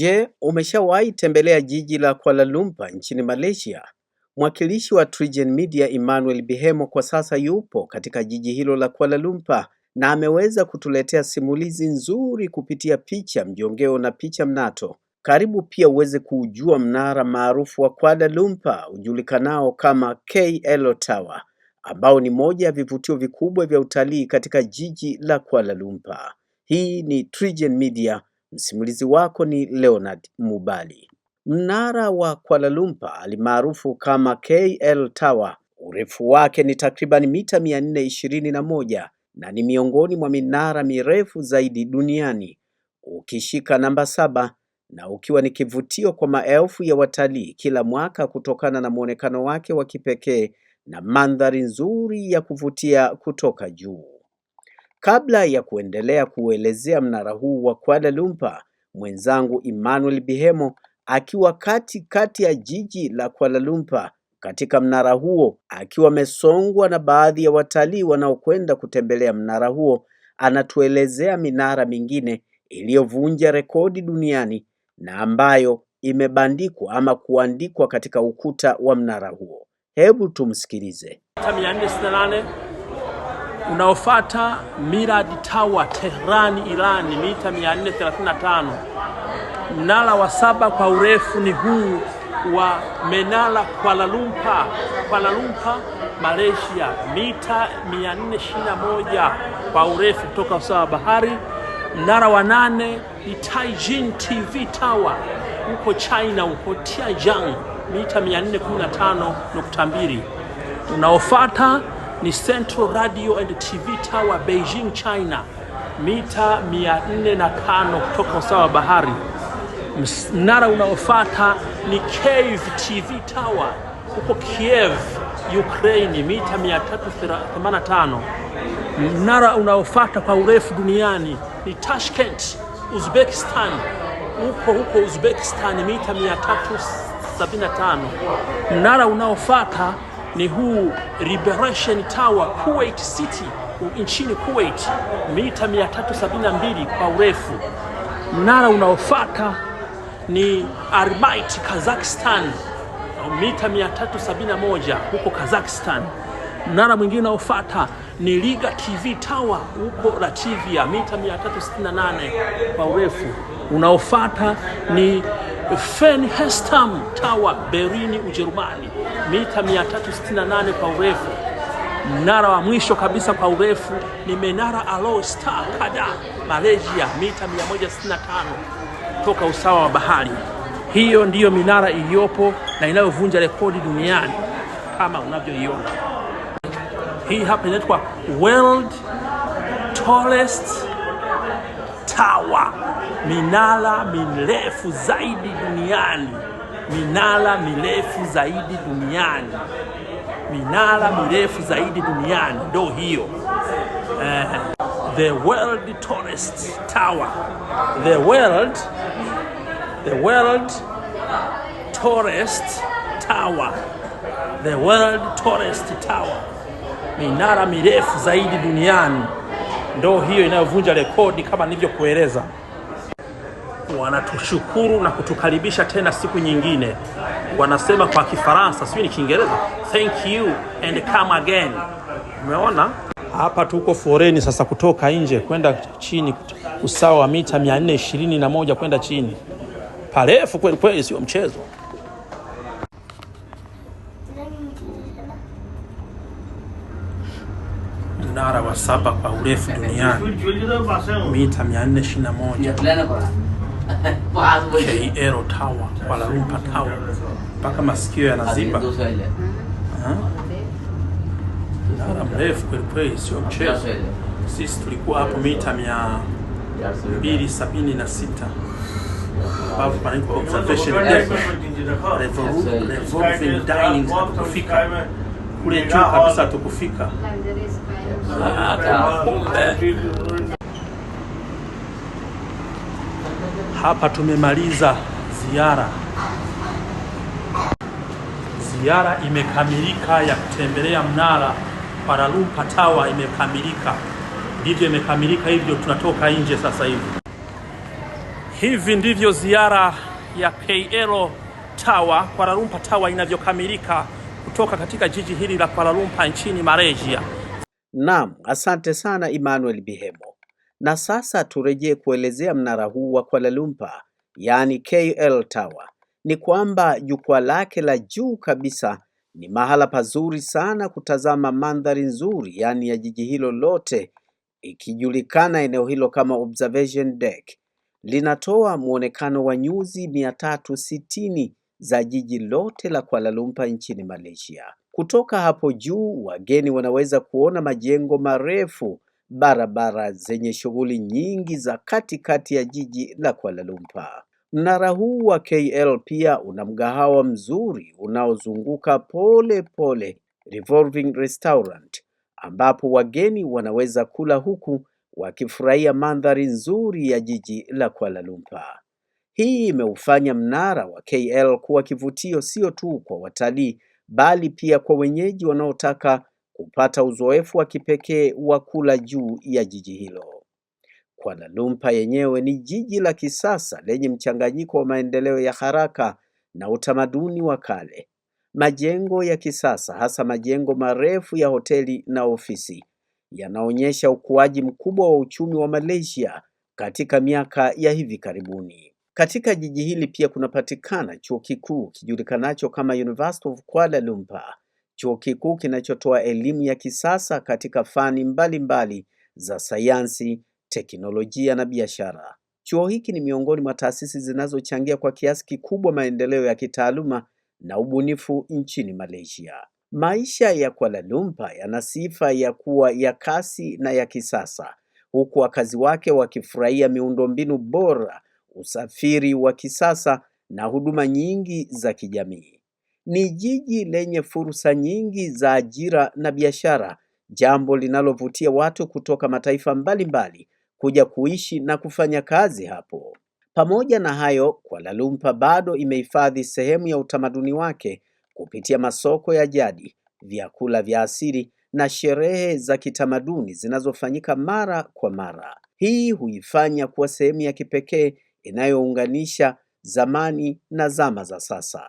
Je, umeshawahi tembelea jiji la Kuala Lumpur nchini Malaysia? Mwakilishi wa TriGen Media Emmanuel Bihemo kwa sasa yupo katika jiji hilo la Kuala Lumpur na ameweza kutuletea simulizi nzuri kupitia picha mjongeo na picha mnato. Karibu pia uweze kuujua mnara maarufu wa Kuala Lumpur ujulikanao kama KL Tower, ambao ni moja ya vivutio vikubwa vya utalii katika jiji la Kuala Lumpur. Hii ni TriGen Media. Msimulizi wako ni Leonard Mubali. Mnara wa Kuala Lumpur alimaarufu kama KL Tower, urefu wake ni takriban mita 421 na ni miongoni mwa minara mirefu zaidi duniani, ukishika namba 7 na ukiwa ni kivutio kwa maelfu ya watalii kila mwaka kutokana na muonekano wake wa kipekee na mandhari nzuri ya kuvutia kutoka juu. Kabla ya kuendelea kuelezea mnara huu wa Kuala Lumpur, mwenzangu Emmanuel Bihemo akiwa kati ya jiji la Kuala Lumpur katika mnara huo, akiwa amesongwa na baadhi ya watalii wanaokwenda kutembelea mnara huo, anatuelezea minara mingine iliyovunja rekodi duniani na ambayo imebandikwa ama kuandikwa katika ukuta wa mnara huo. Hebu tumsikilize. 468 unaofuata Mirad Tower Tehran Iran mita 435. Mnara wa 7 kwa urefu ni huu wa Menara Kuala Lumpur Malaysia mita 421 kwa urefu kutoka usawa wa bahari. Mnara wa 8 ni Taijin TV Tower huko China, huko Tianjin mita 415.2. Unaofuata ni Central Radio and TV Tower Beijing China mita 405 kutoka usawa wa bahari. Mnara unaofuata ni Cave TV Tower huko Kiev Ukraine mita 385. Mnara unaofuata kwa urefu duniani ni Tashkent Uzbekistan huko Uzbekistan mita 375. Mnara unaofuata ni huu Liberation Tower Kuwait City nchini Kuwait mita 372 kwa urefu. Mnara unaofuata ni Almaty Kazakhstan mita 371 huko Kazakhstan. Mnara mwingine unaofuata ni Liga TV Tower huko Latvia mita 368 kwa urefu. Unaofuata ni Fenhestam Tower Berlin Ujerumani mita 368 kwa urefu. Mnara wa mwisho kabisa kwa urefu ni Menara Aloy Star Kedah Malaysia mita 165 kutoka usawa wa bahari. Hiyo ndiyo minara iliyopo na inayovunja rekodi duniani kama unavyoiona. Hii hapa inaitwa World Tallest Tower, minara mirefu zaidi duniani. Minara mirefu zaidi duniani. Minara mirefu zaidi duniani ndio hiyo. The World Tallest Tower. The world Tallest Tower. The World Tallest Tower. Minara mirefu zaidi duniani ndio hiyo inayovunja rekodi kama nilivyokueleza. Wanatushukuru na kutukaribisha tena siku nyingine. Wanasema kwa Kifaransa, sio ni Kiingereza, thank you and come again. Umeona? Hapa tuko foreni sasa kutoka nje kwenda chini, usawa wa mita 421 kwenda chini. Parefu kweli kweli, sio mchezo. Mnara wa 7 kwa urefu duniani mita 421. KL Tower, Kuala Lumpur Tower. Mpaka masikio yanaziba. Mnara mrefu kweli kweli, sio mchezo. Sisi tulikuwa hapo mita 276. Hapo panaitwa observation deck. Revolving dining kufika. Kule juu kabisa tukufika. Hapa tumemaliza ziara. Ziara imekamilika ya kutembelea mnara Kuala Lumpur Tower imekamilika. Ndivyo imekamilika, hivyo tunatoka nje sasa hivi. Hivi ndivyo ziara ya KL Tower, Kuala Lumpur Tower inavyokamilika kutoka katika jiji hili la Kuala Lumpur nchini Malaysia. Naam, asante sana Emmanuel Bihemo. Na sasa turejee kuelezea mnara huu wa Kuala Lumpur, yaani KL Tower. Ni kwamba jukwaa lake la juu kabisa ni mahala pazuri sana kutazama mandhari nzuri, yaani ya jiji hilo lote, ikijulikana eneo hilo kama observation deck. Linatoa muonekano wa nyuzi 360 za jiji lote la Kuala Lumpur nchini Malaysia. Kutoka hapo juu, wageni wanaweza kuona majengo marefu, barabara zenye shughuli nyingi za katikati ya jiji la Kuala Lumpur. Mnara huu wa KL pia una mgahawa mzuri unaozunguka pole pole, revolving restaurant, ambapo wageni wanaweza kula huku wakifurahia mandhari nzuri ya jiji la Kuala Lumpur. Hii imeufanya mnara wa KL kuwa kivutio sio tu kwa watalii, bali pia kwa wenyeji wanaotaka kupata uzoefu wa kipekee wa kula juu ya jiji hilo. Kuala Lumpur yenyewe ni jiji la kisasa lenye mchanganyiko wa maendeleo ya haraka na utamaduni wa kale. Majengo ya kisasa, hasa majengo marefu ya hoteli na ofisi, yanaonyesha ukuaji mkubwa wa uchumi wa Malaysia katika miaka ya hivi karibuni. Katika jiji hili pia kunapatikana chuo kikuu kijulikanacho kama University of Kuala Lumpur, chuo kikuu kinachotoa elimu ya kisasa katika fani mbalimbali za sayansi, teknolojia na biashara. Chuo hiki ni miongoni mwa taasisi zinazochangia kwa kiasi kikubwa maendeleo ya kitaaluma na ubunifu nchini Malaysia. Maisha ya Kuala Lumpur yana sifa ya kuwa ya kasi na ya kisasa, huku wakazi wake wakifurahia miundombinu bora, usafiri wa kisasa na huduma nyingi za kijamii. Ni jiji lenye fursa nyingi za ajira na biashara, jambo linalovutia watu kutoka mataifa mbalimbali kuja kuishi na kufanya kazi hapo. Pamoja na hayo, Kuala Lumpur bado imehifadhi sehemu ya utamaduni wake kupitia masoko ya jadi, vyakula vya asili na sherehe za kitamaduni zinazofanyika mara kwa mara. Hii huifanya kuwa sehemu ya kipekee inayounganisha zamani na zama za sasa.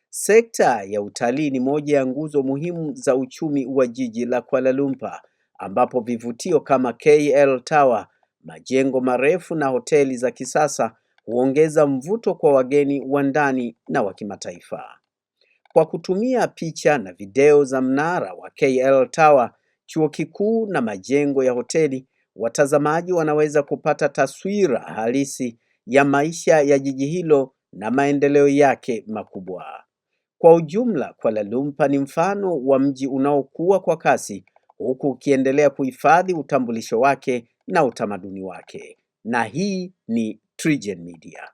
Sekta ya utalii ni moja ya nguzo muhimu za uchumi wa jiji la Kuala Lumpur, ambapo vivutio kama KL Tower, majengo marefu na hoteli za kisasa huongeza mvuto kwa wageni wa ndani na wa kimataifa. Kwa kutumia picha na video za mnara wa KL Tower, chuo kikuu na majengo ya hoteli, watazamaji wanaweza kupata taswira halisi ya maisha ya jiji hilo na maendeleo yake makubwa. Kwa ujumla, Kuala Lumpur ni mfano wa mji unaokua kwa kasi, huku ukiendelea kuhifadhi utambulisho wake na utamaduni wake. Na hii ni TriGen Media.